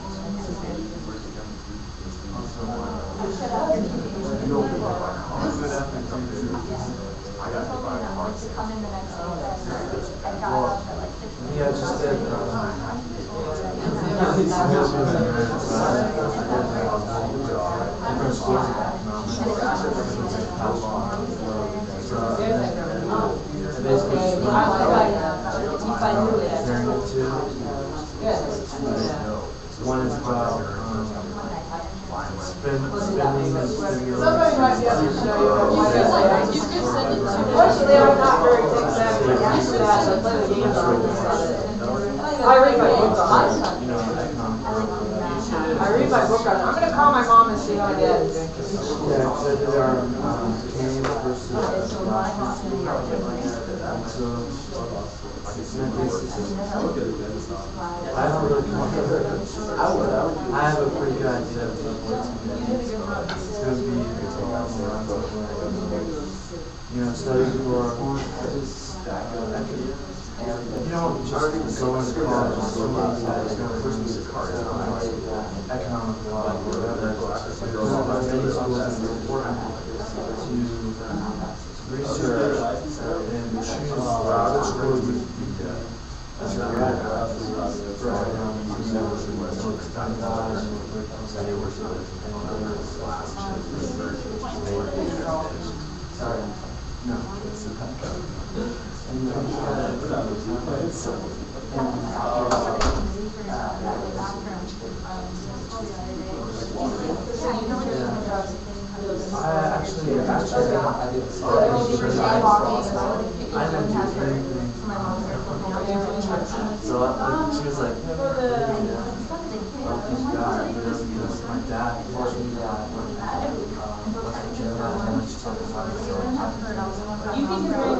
to come in the next day. I got up at like 15. Yeah, just did, one is about spending and spending. Somebody might be able to show you. You could send it to me. Unfortunately, I'm not very tech savvy. I use that, I play the games on this. I read my book on it. You know, economic. I read my book on it. I'm gonna call my mom and see how I did. Yeah, because I did our game versus I don't really know. I have a pretty good idea of what's going to be. You know, study for, you know, just going to college, economic law, whatever. Many schools are important to research and choose which school you as your sorry. No. I actually I didn't do anything. So she was like, oh God, because my dad taught me that when she talked about it. You think you're very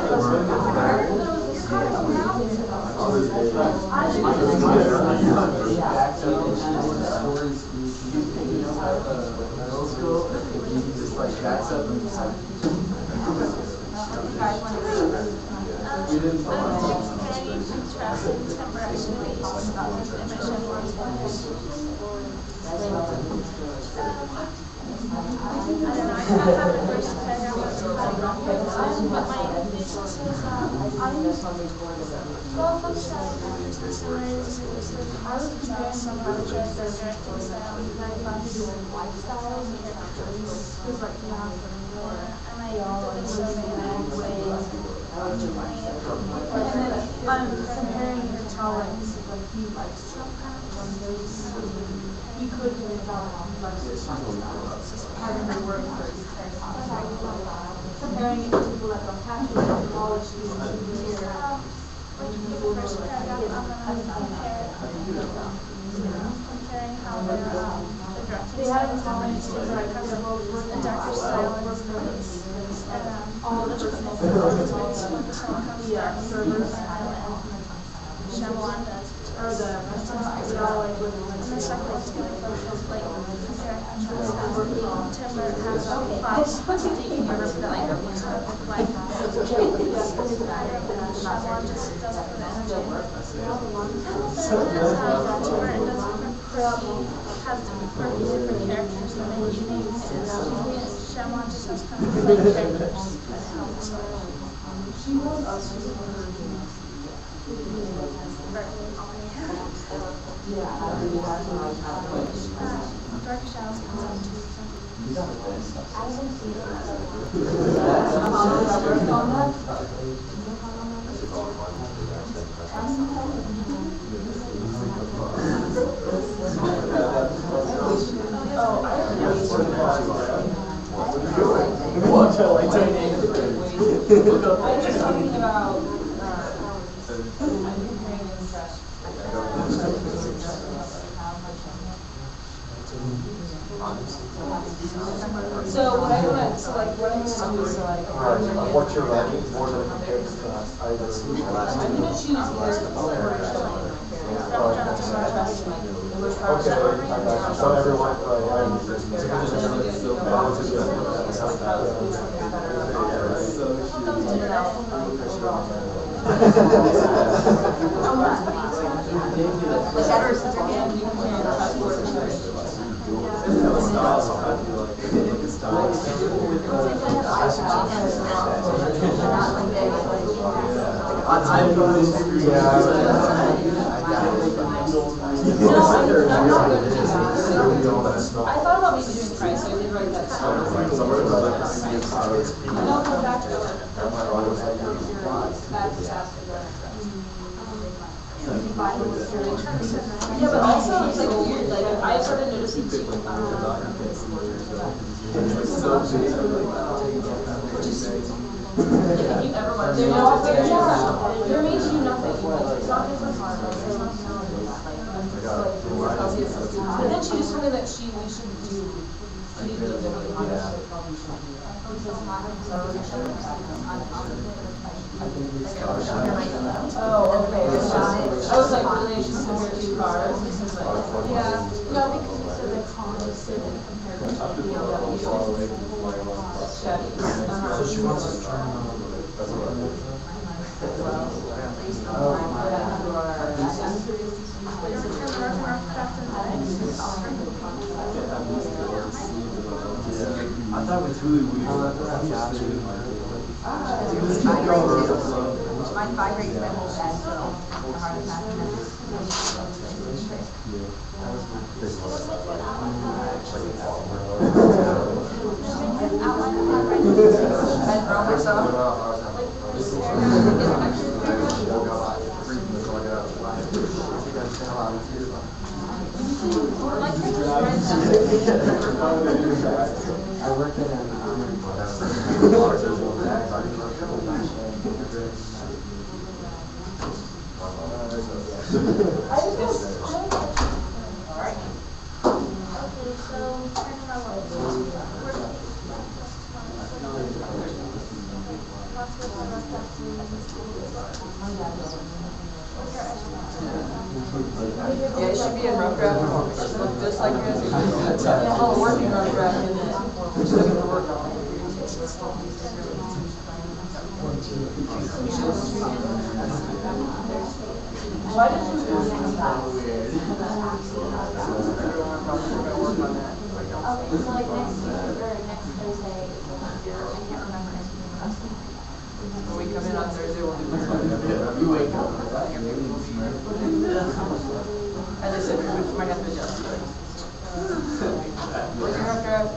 I'm comparing your tolerance, like you like some kind of you could live out having to work for comparing it to people that don't have to work, college students here. People that comparing how the they have a tolerance to like the darker style and all the personal servers. Shyamalan does. Or the rest of us, it all like, and then second is like Timber has a class taking over for the like Shyamalan just does it for the energy. Timber and does has different characters and then unique Shyamalan just has kind of like characters. Dark Shadows comes out too. So what I want to, so like what I'm going to do is like. What's your ranking more than compared to either? I'm going to choose either separation. Okay, I got you. So everyone, I thought about maybe doing price, so I did write that down. I'll go back to it. Yeah, but also it's like weird, like I started noticing too. If you ever went there, they're made to do nothing. It's not good for hard. But then she just told me that we should do anything that we want to probably should do. Oh, okay. I was like, really, she's compared to cars. This is like, yeah. No, because you said the cons compared to BMW. Chevy. So she wants us to turn on. I thought with Hulu we Mine vibrates my whole bed, so the heart attack. I work at an Yeah, it should be in rough draft form. It should look just like this. Yeah, oh, working rough draft in this form. We're still gonna work on it. Why did you do that? Everyone probably gonna work on that. Okay, so like next week or next Thursday, I can't remember next week. When we come in on Thursday, we'll do this. You wake up. As I said, we might have to adjust it. Working rough draft.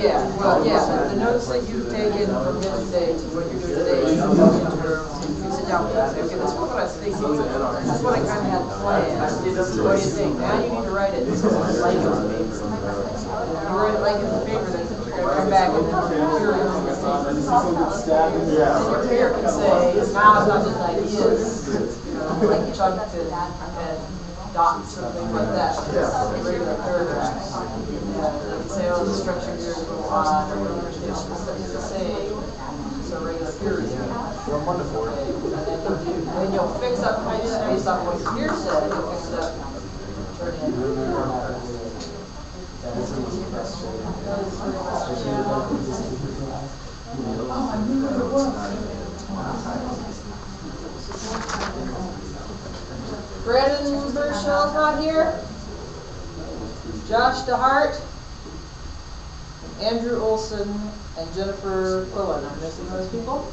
Yeah, well, yeah, the notes that you've taken from yesterday to what you're doing today, you sit down with us, okay, this is what I was thinking, this is what I kind of had planned, what do you think? Now you need to write it, this is like it on paper. You write it like it's a paper, then you're gonna come back and then you're here can say, now I've got these ideas, you know, like chunked and dots and things like that, regular paragraphs. they say, oh, the structure here is a little odd, or you don't understand what the sentence is saying. So regular peer review. From 1 to 4. And then you'll fix up based on what your peer said, you'll fix it up. Turn it in. Brandon Burchell's not here. Josh DeHart, Andrew Olson, and Jennifer Quillen. I'm missing those people.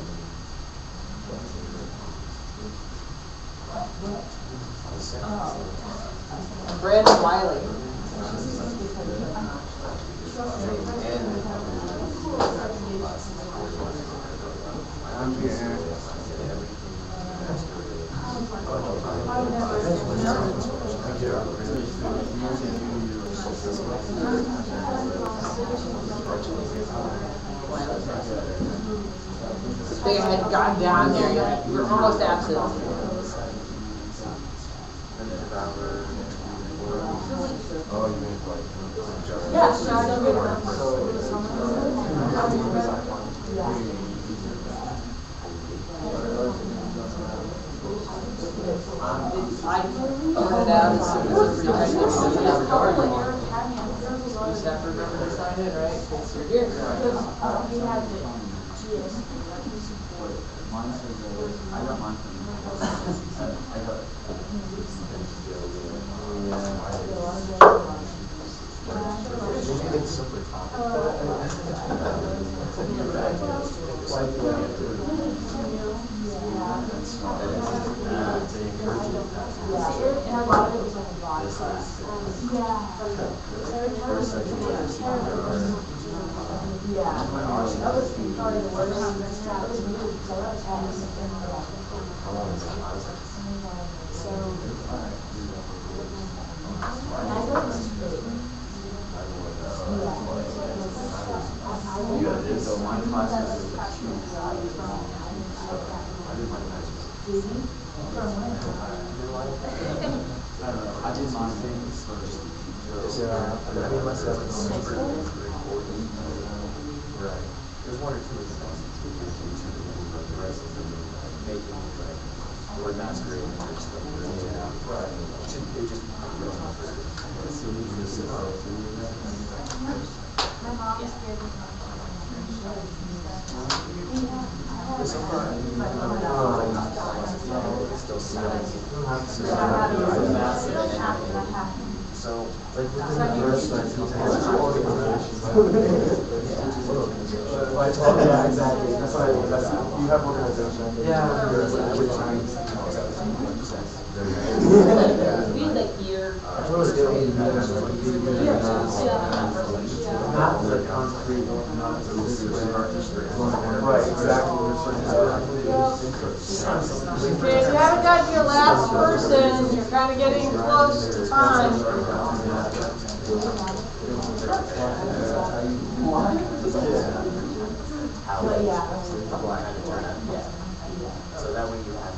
And Brandon Wiley. If they had gotten down there, you're almost absent. Oh, you mean like? Yes. I printed out as soon as it's pretty much you just have to remember to sign in, right? Because you're here. Mine says, I got mine from I got It's super I did mine first. Yeah, I mean, myself, it's super recording. Right. There's 1 or 2 of them. But the rest of them making like or masquerading or stuff. Yeah. Right. It just My mom is scared of so, like, within the first, like, yeah, exactly. That's what you have organization. Yeah. Every time. We had like year. Not the concrete, not the right, exactly. Okay, if you haven't got to your last person, you're kind of getting close to time. So that way you have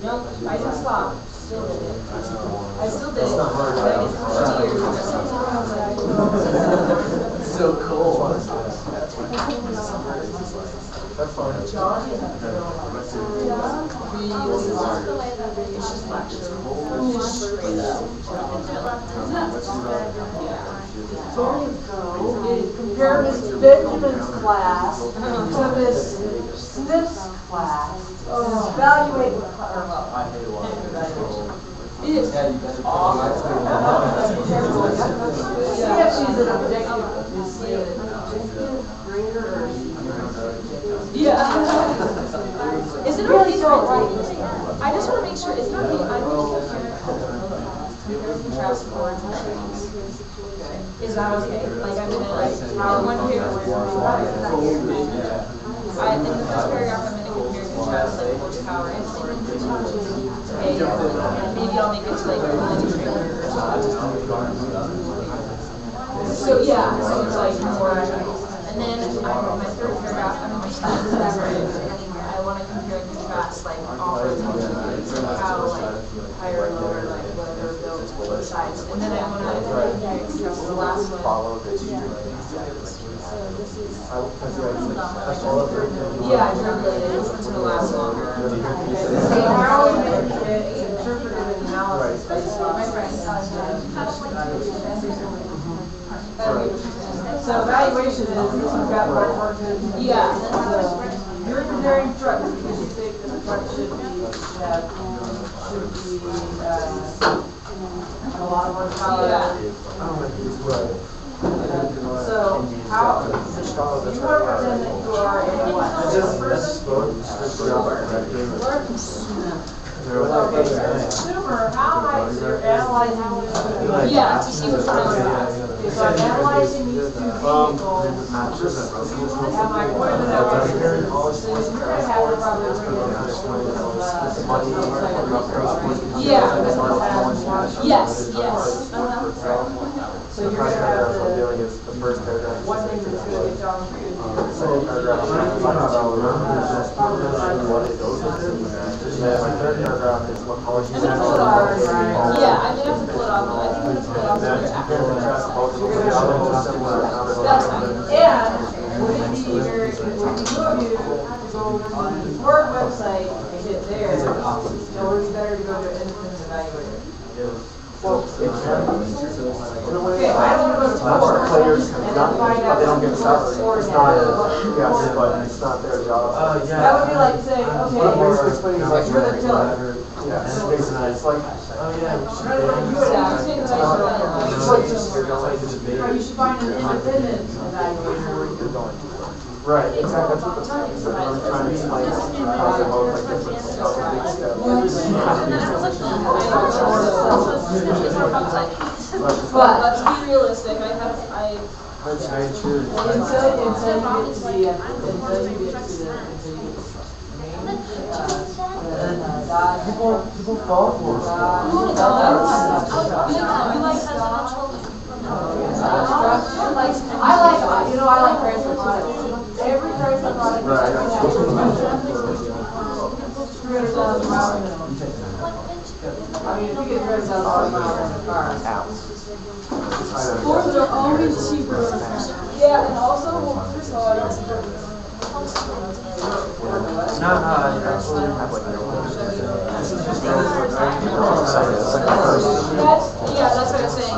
Nope, I didn't stop. Still did it. I still did it. So cool. That's fine. Compare Miss Benjamin's class to Miss Smith's class and evaluate the class. It is awful. See if she's an objective. Is she an objective grader or is she? Is it okay? I just want to make sure, is it okay? I'm going to compare and contrast boards and trees. Is that okay? Like I'm gonna in one paragraph, in the first paragraph, I'm gonna compare and contrast like horsepower and torque. Okay, and maybe I'll make it to like a trailer or something. So yeah, so it's like more. And then my third paragraph, I'm gonna start with average. I want to compare and contrast like off-road how like higher and lower like what they're built both sides. And then I want to compare and contrast the last one. Yeah, I translated it to the last one. How we make it interpretive analysis based on. So evaluation is you've got more work to do. Yeah. So you're comparing trucks because you think that the truck should be have a lot of horsepower. Yeah. So how you want to pretend that you are a what? Okay, so consumer, how am I, so you're analyzing Yeah, to see which one I want. Okay, so I'm analyzing these two vehicles. Am I pointing out what you're going to have to probably bring in Yeah. Yes, yes. So you're going to have to, one thing that's going to get John to do Yeah, I'm gonna have to pull it off. I think I'm gonna pull it off after. That's fine. And would it be very, would you go on the Ford website and get there, or would it be better to go to an independent evaluator? Okay, I don't want to go to Ford and then find out what Ford has. That would be like saying, okay, you're the killer. You should find an independent evaluator. Right, exactly. That's what the time is. I'm trying to explain how they both like different But let's be realistic. That's very true. Until you get to the main, People fall for it. I like Chrysler products. Every Chrysler product is $300,000 minimum. I mean, if you get $300,000 miles on the car. Fords are always cheaper. Yeah, and also, first of all, I don't support this. No, I absolutely have like That's what I'm saying.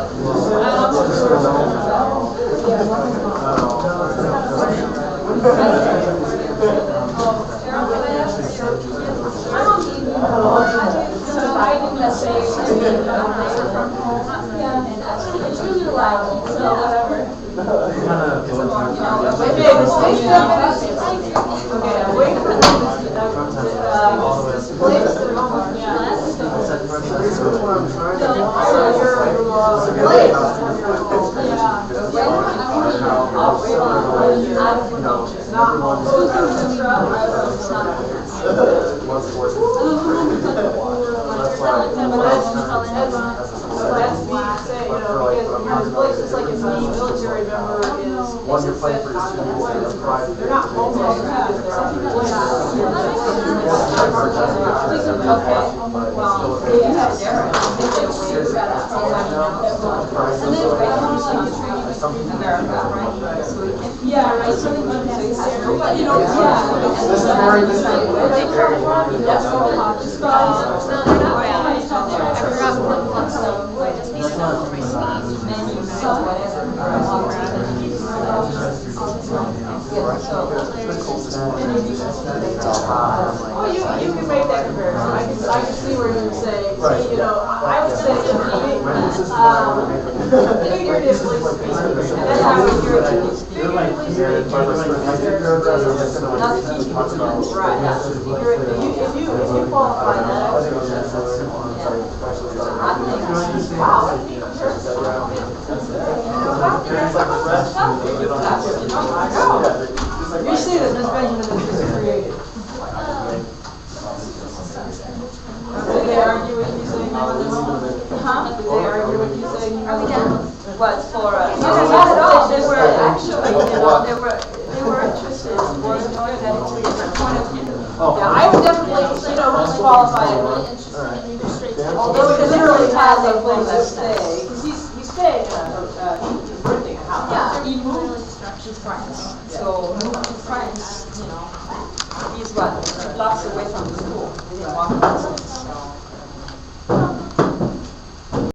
It's really reliable, so whatever. Okay, wait for this place that almost places like a military member is one you're playing for is private. they're not homeless, Yeah, right. Oh, you can make that comparison. I can see where you say, you know, I would say figuratively speaking, and that's how figuratively speaking, not to teach you to right. If you qualify that, I think You see that Ms. Benjamin is just creative. Did they argue with you saying no? Huh? Did they argue with you saying no? Are we done? What, for, They were actually, they were interested in getting more than a different point of view. Yeah, I would definitely, disqualify Really it. interested in either straight. Although it literally has a place to stay.